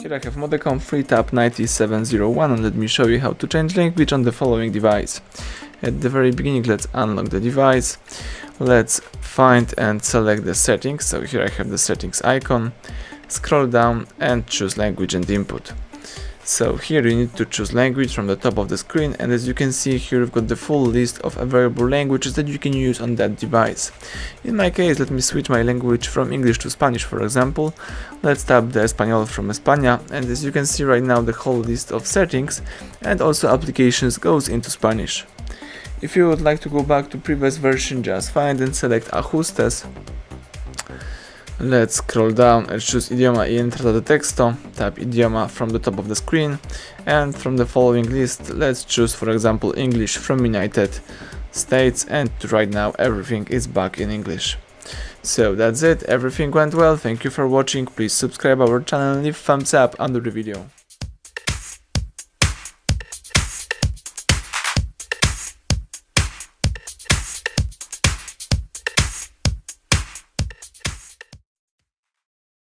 Here I have MODECOM FREETAB 9701 and let me show you how to change language on the following device. At the very beginning, let's unlock the device. Let's find and select the settings. So here I have the settings icon. Scroll down and choose language and input. So here you need to choose language from the top of the screen, and as you can see here we've got the full list of available languages that you can use on that device. In my case, let me switch my language from English to Spanish, for example. Let's tap the Español from España, and as you can see right now the whole list of settings and also applications goes into Spanish. If you would like to go back to previous version, just find and select Ajustes. Let's scroll down and choose Idioma y entrada de texto, tap Idioma from the top of the screen, and from the following list let's choose, for example, English from United States, and right now everything is back in English. So that's it, everything went well, thank you for watching, please subscribe our channel and leave thumbs up under the video.